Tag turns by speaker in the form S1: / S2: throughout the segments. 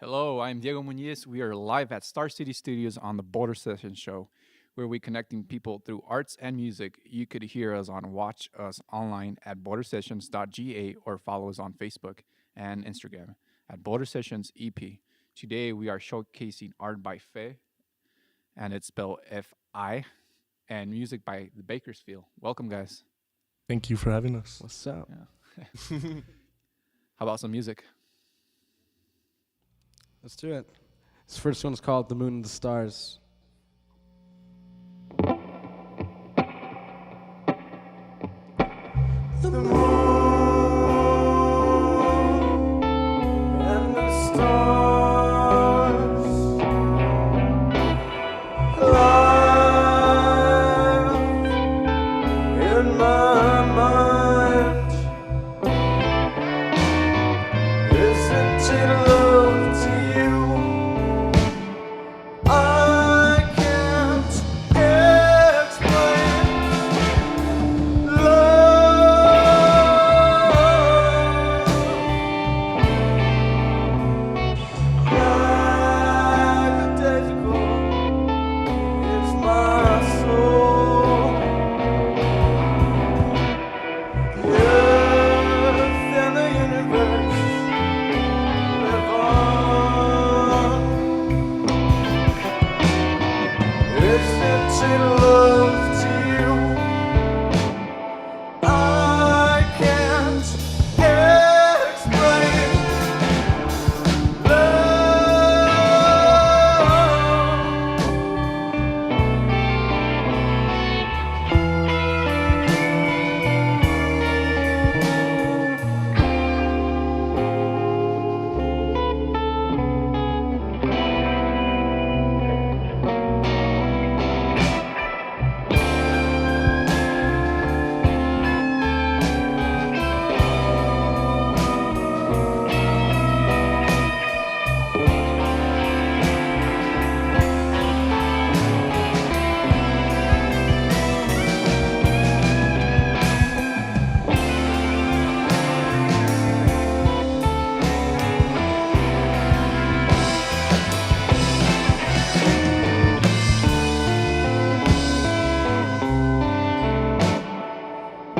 S1: Hello, I'm DiegoMuñiz. We are live at Star City Studios on the Border Session Show, where we're connecting people through arts and music. You could hear us on Watch Us online at bordersessions.ga or follow us on Facebook and Instagram at Border Sessions EP. Today we are showcasing art by Fe, and it's spelled F-I, and music by the Bakersfield. Welcome, guys.
S2: Thank you for having us.
S3: What's up?
S1: Yeah. How about some music?
S3: Let's do it. This first one's called The Moon and the Stars. The moon and the stars alive in my mind. Isn't it love to you? I can't explain love. Lackadaisical is my soul. The earth and the universe live on. Isn't it love to you? I can't explain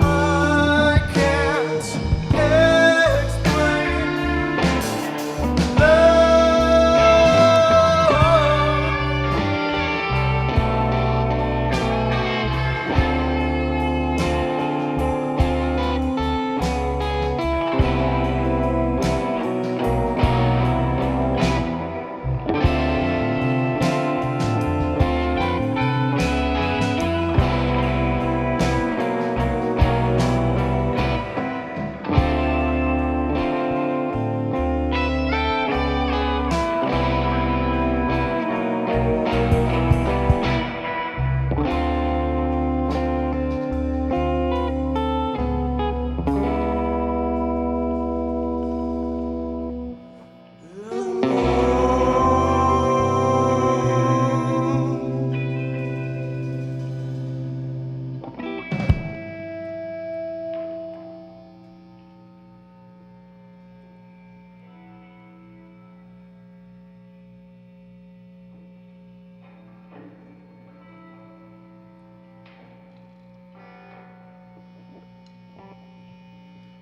S3: I can't explain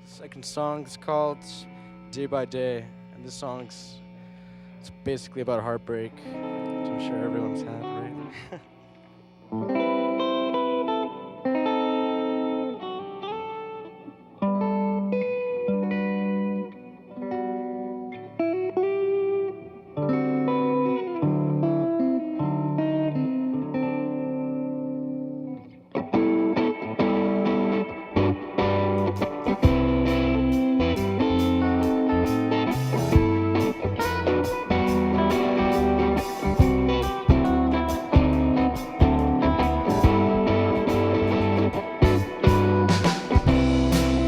S3: Second song is called Day by Day, and this song's it's basically about heartbreak, which I'm sure everyone's had, right?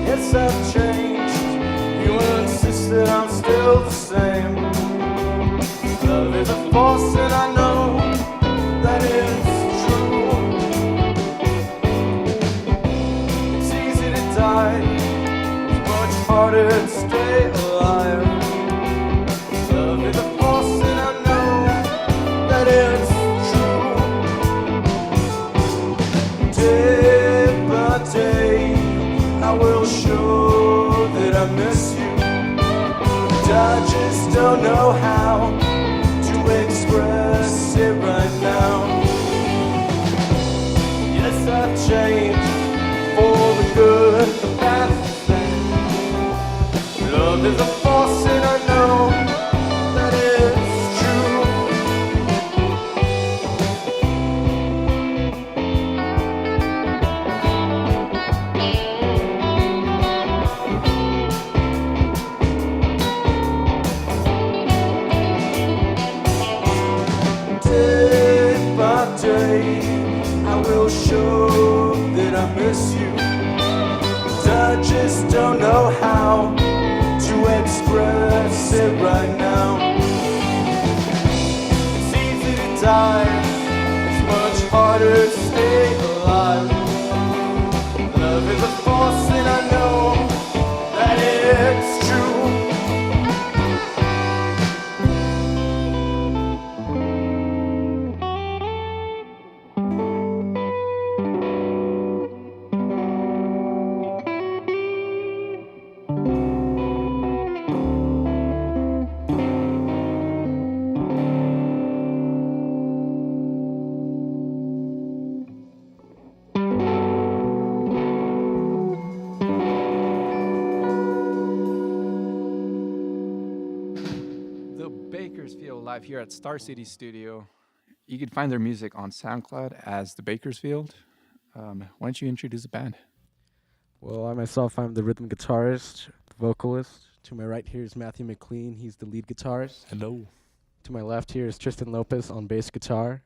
S3: Yes, I've changed. You insist that I'm still the same. Love is a force, and I know that it's true. It's easy to die, it's much harder to stay alive. Love is a force. I just don't know how to express it right now. Yes, I've changed for the good, the bad, the bad. Love is a force and I know that it's true. Day by day, I will show that I miss you. I just don't know how to express it right now. It's easy to die, it's much harder to stay alive. Love is a force and I know that it's true.
S1: The Bakersfield live here at Star City Studio. You can find their music on SoundCloud as The Bakersfield. Why don't you introduce the band?
S2: Well, I myself, I'm the rhythm guitarist, the vocalist. To my right here is Matthew McLean. He's the lead guitarist.
S4: Hello.
S2: To my left here is Tristan Lopez on bass guitar.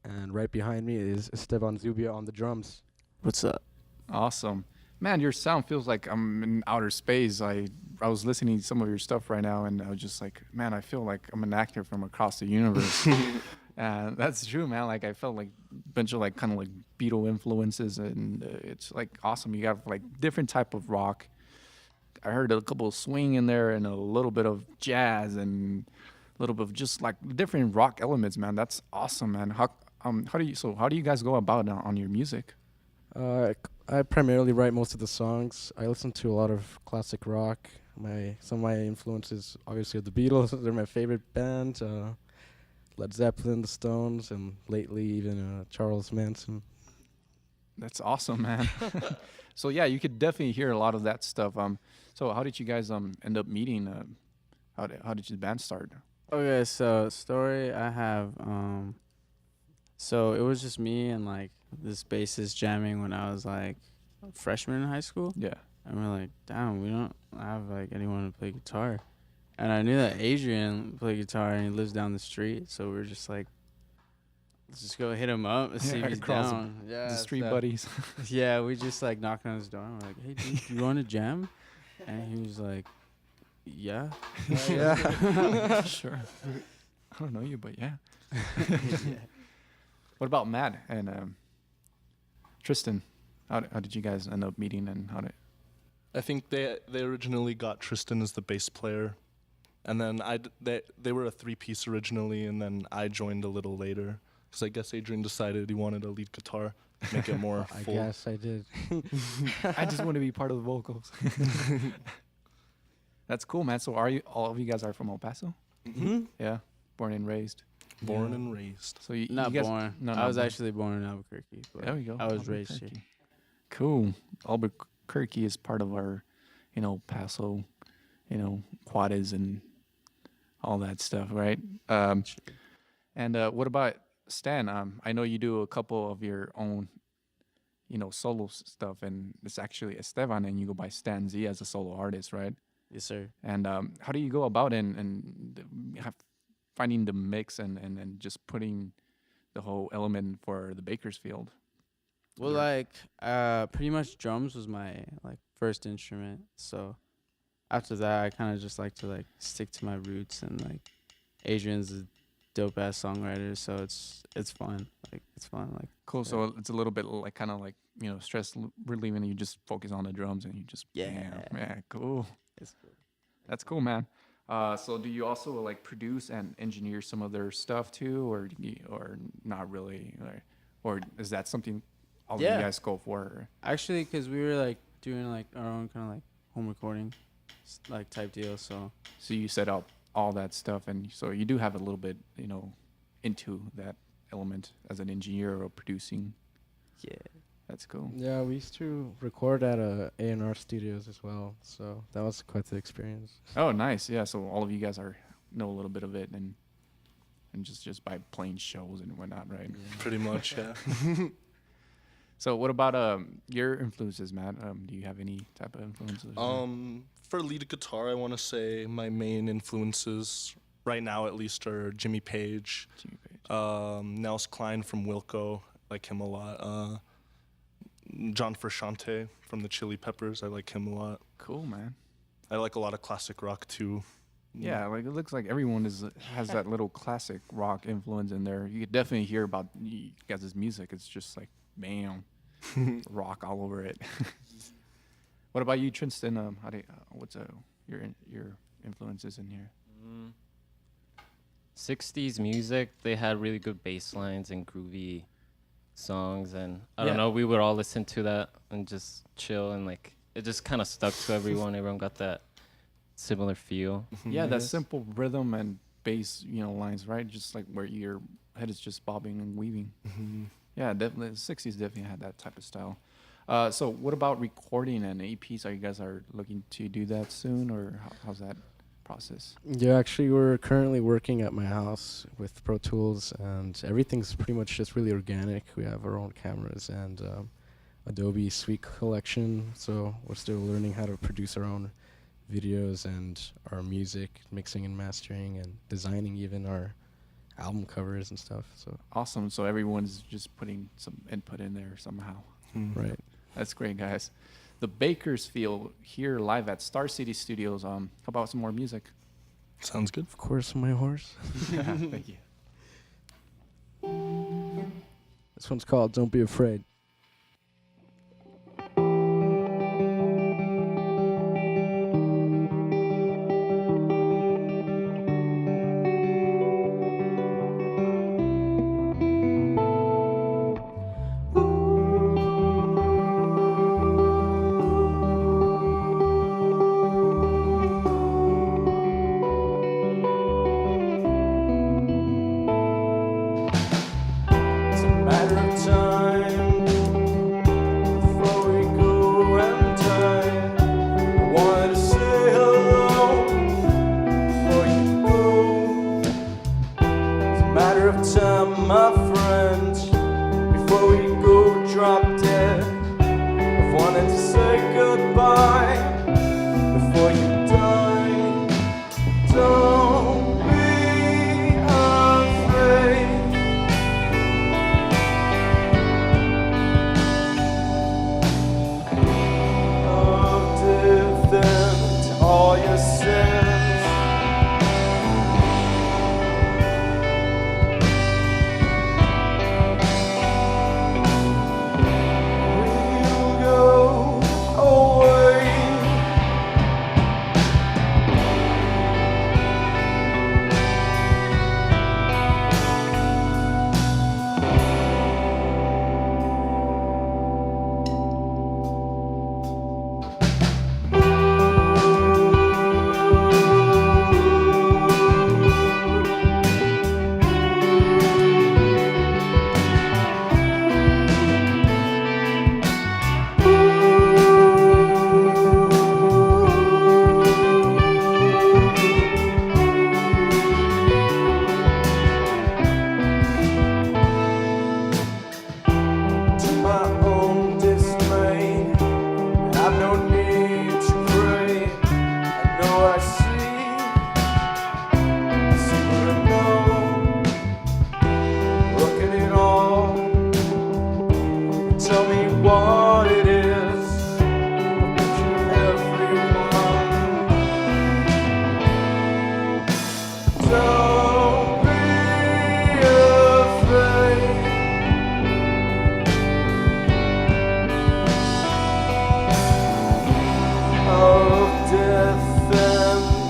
S2: And right behind me is Esteban Zubia on the drums.
S4: What's up?
S1: Awesome. Man, your sound feels like I'm in outer space. I was listening to some of your stuff right now, and I was just like, man, I feel like I'm an actor from across the universe. And that's true, man. Like, I felt like a bunch of like kind of like Beatle influences, and it's like awesome. You have like different type of rock. I heard a couple of swing in there, and a little bit of jazz, and a little bit of just like different rock elements, man. That's awesome, man. How do you guys go about on your music?
S2: I primarily write most of the songs. I listen to a lot of classic rock. Some of my influences, obviously, are the Beatles. They're my favorite band. Led Zeppelin, the Stones, and lately even Charles Manson.
S1: That's awesome, man. So yeah, you could definitely hear a lot of that stuff. So how did you guys end up meeting? How did your band start?
S5: Okay, so story I have. So it was just me and like this bassist jamming when I was like a freshman in high school.
S1: Yeah.
S5: And we're like, damn, we don't have like anyone to play guitar. And I knew that Adrian played guitar and he lives down the street. So we are just like, let's just go hit him up and see if he's
S1: across
S5: down. Yeah,
S1: The street
S5: so-
S1: buddies.
S5: Yeah, we just like knocked on his door and we're like, hey, dude, you want to jam? And he was like, yeah.
S2: Yeah.
S1: Sure. I don't know you, but yeah. What about Matt and Tristan? How did you guys end up meeting, and how did?
S4: I think they originally got Tristan as the bass player, and then they were a three-piece originally, and then I joined a little later because I guess Adrian decided he wanted a lead guitar, to make it more
S2: I
S4: full.
S2: guess I did.
S1: I just want to be part of the vocals. That's cool, man. So all of you guys are from El Paso?
S4: Mm-hmm.
S1: Yeah, born and raised.
S4: Born and raised.
S1: So you
S5: Not
S1: you guys,
S5: born.
S1: No,
S5: I
S1: not
S5: was
S1: born.
S5: actually born in Albuquerque. but
S1: There we go.
S5: I was raised here.
S1: Albuquerque. Cool. Albuquerque is part of our, Paso, Juarez and all that stuff, right? And what about Stan? I know you do a couple of your own, solo stuff, and it's actually Esteban, and you go by Stan Z as a solo artist, right?
S5: Yes, sir.
S1: And how do you go about finding the mix and just putting the whole element for the Bakersfield?
S5: Well, pretty much drums was my first instrument. So after that, I kind of just like to stick to my roots, and Adrian's a dope ass songwriter, so it's fun. It's fun.
S1: Cool.
S5: Yeah.
S1: So it's a little bit stress relieving, and you just focus on the drums and you just yeah, cool.
S5: It's cool.
S1: That's cool, man. So do you also produce and engineer some of their stuff too, or not really, or is that something all of you guys go for?
S5: Actually, because we were doing our own kind of home recording type deal. So
S1: So you set up all that stuff, and so you do have a little bit, into that element as an engineer or producing.
S5: Yeah.
S1: That's cool.
S2: Yeah, we used to record at A&R studios as well, so that was quite the experience.
S1: Oh, nice. Yeah, so all of you guys know a little bit of it, and just by playing shows and whatnot, right?
S2: Yeah.
S4: Pretty much, yeah.
S1: So what about your influences, Matt? Do you have any type of influences?
S4: For lead guitar, I want to say my main influences right now, at least, are Jimmy Page, Nels Klein from Wilco, like him a lot. John Frusciante from the Chili Peppers, I like him a lot.
S1: Cool, man. I
S4: like a lot of classic rock too.
S1: Yeah, like it looks like everyone has that little classic rock influence in there. You could definitely hear about you guys' music. It's just like, bam, rock all over it. What about you, Tristan? What's your influences in here?
S6: 60s music, they had really good bass lines and groovy songs, and I don't know, we would all listen to that and just chill, and like it just kind of stuck to everyone. Everyone got that similar feel.
S1: Yeah, that simple rhythm and bass, lines, right? Just like where your head is just bobbing and weaving. Yeah, definitely. The 60s definitely had that type of style. So what about recording and EPs? Are you guys looking to do that soon, or how's that process?
S2: Yeah, actually, we're currently working at my house with Pro Tools, and everything's pretty much just really organic. We have our own cameras and Adobe Suite collection, so we're still learning how to produce our own videos and our music, mixing and mastering and designing even our album covers and stuff. So
S1: awesome. So everyone's just putting some input in there somehow.
S2: Right.
S1: That's great, guys. The Bakersfield here live at Star City Studios. How about some more music?
S4: Sounds good.
S2: Of course, my horse.
S1: Thank you.
S2: This one's called Don't Be Afraid.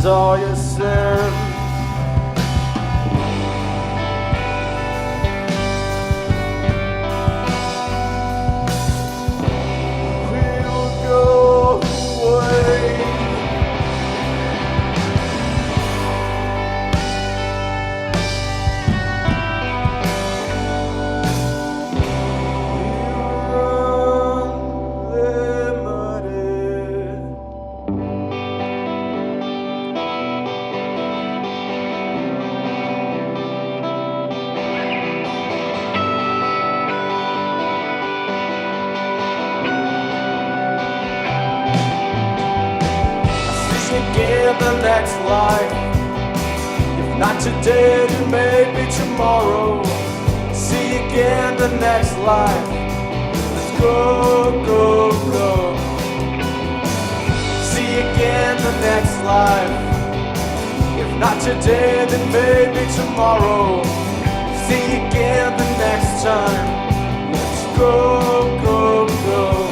S3: all your sins. We'll go away. next life. If not today, then maybe tomorrow. See you again the next life. Let's go, go, go. See you again the next life. If not today, then maybe tomorrow. See you again the next time. Let's go, go, go.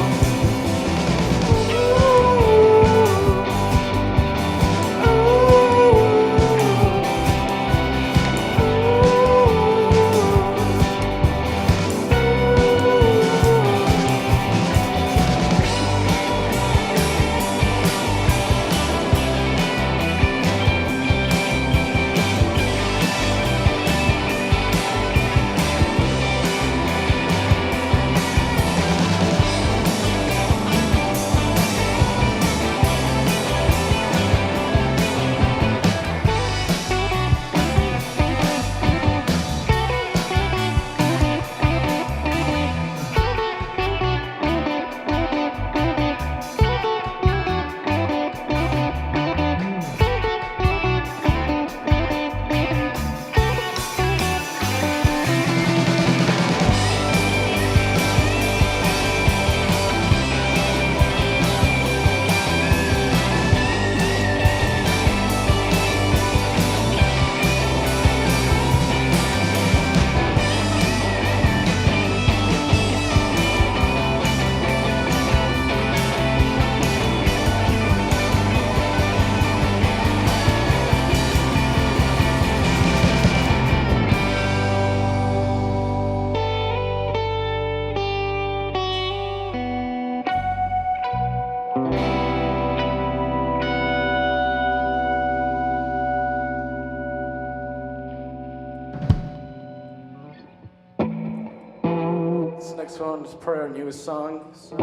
S3: Next one is probably our newest song, so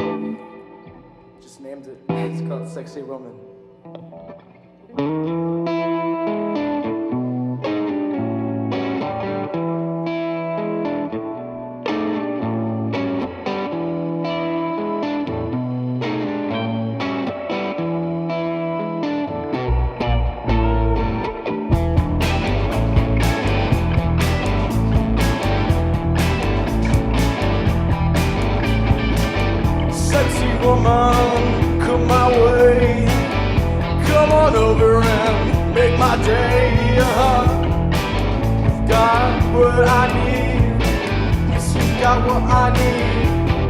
S3: just named it. It's called Sexy Woman. Woman, come my way. Come on over and make my day. You've got what I need. Yes, you've got what I need.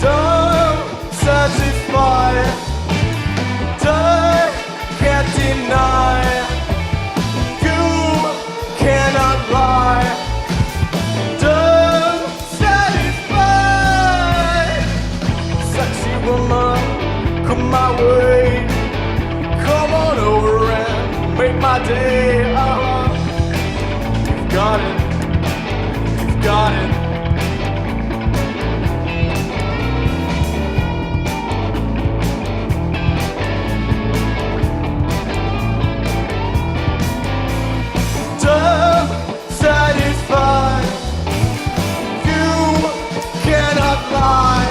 S3: Don't satisfy. Don't, can't deny. You cannot lie. Woman, come my way. Come on over and make my day. You've got it. You've got it. Don't satisfy. You cannot lie.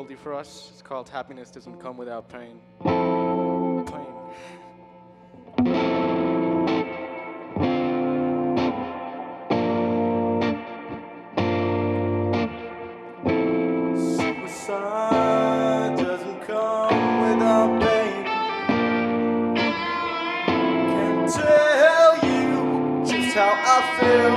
S7: oldie for us. It's called Happiness Doesn't Come Without Pain. Pain.
S3: Suicide doesn't come without pain. Can't tell you just how I feel.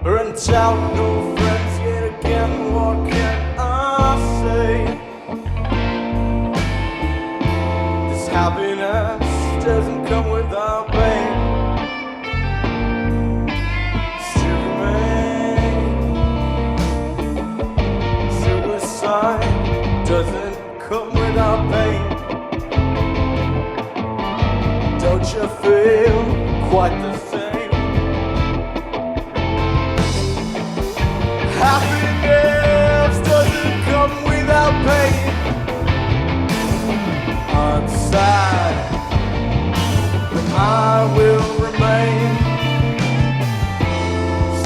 S3: Burnt out, no friends yet again. What can I say? This happiness doesn't come without pain. Still remain. Suicide doesn't come without pain. Don't you feel quite the same? Happiness doesn't come without pain. I'm sad, but I will remain.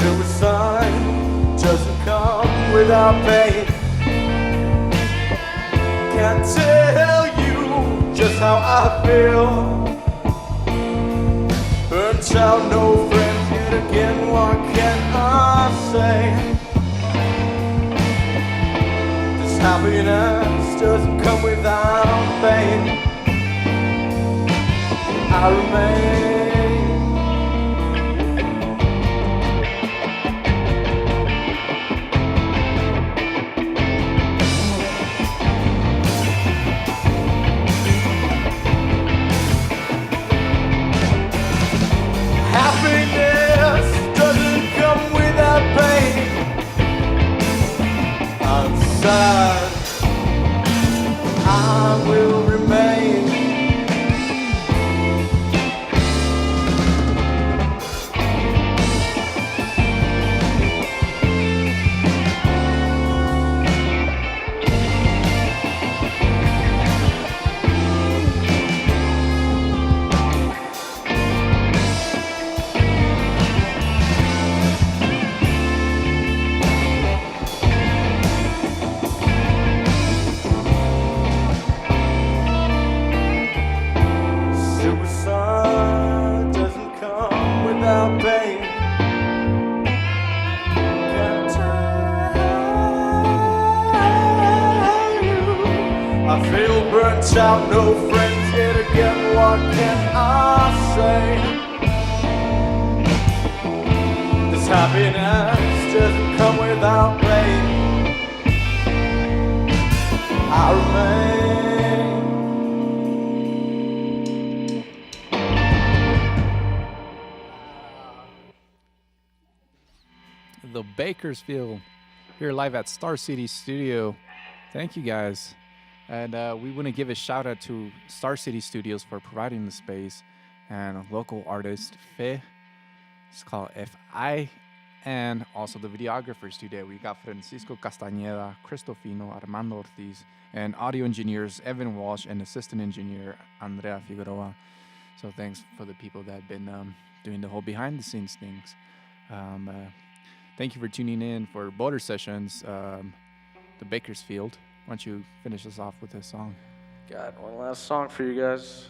S3: Suicide doesn't come without pain. Can't tell you just how I feel. Burnt out, no friends yet again. What can I say? Happiness doesn't come without pain. I remain. Happiness doesn't come without pain. I'm sad, I will remain. Suicide doesn't come without pain. Can't tell you. I feel burnt out, no friends yet again. What can I say? This happiness doesn't come without pain. I remain.
S1: The Bakersfield here live at Star City Studio. Thank you guys. And we want to give a shout out to Star City Studios for providing the space and local artist Fe. It's called F.I. And also the videographers today. We got Francisco Castañeda, Cryastal Fino, Armando Ortiz, and audio engineers Evan Walsh and assistant engineer Andrea Figueroa. So thanks for the people that have been doing the whole behind the scenes things. Thank you for tuning in for Border Sessions, the Bakersfield. Why don't you finish us off with a song?
S7: Got one last song for you guys.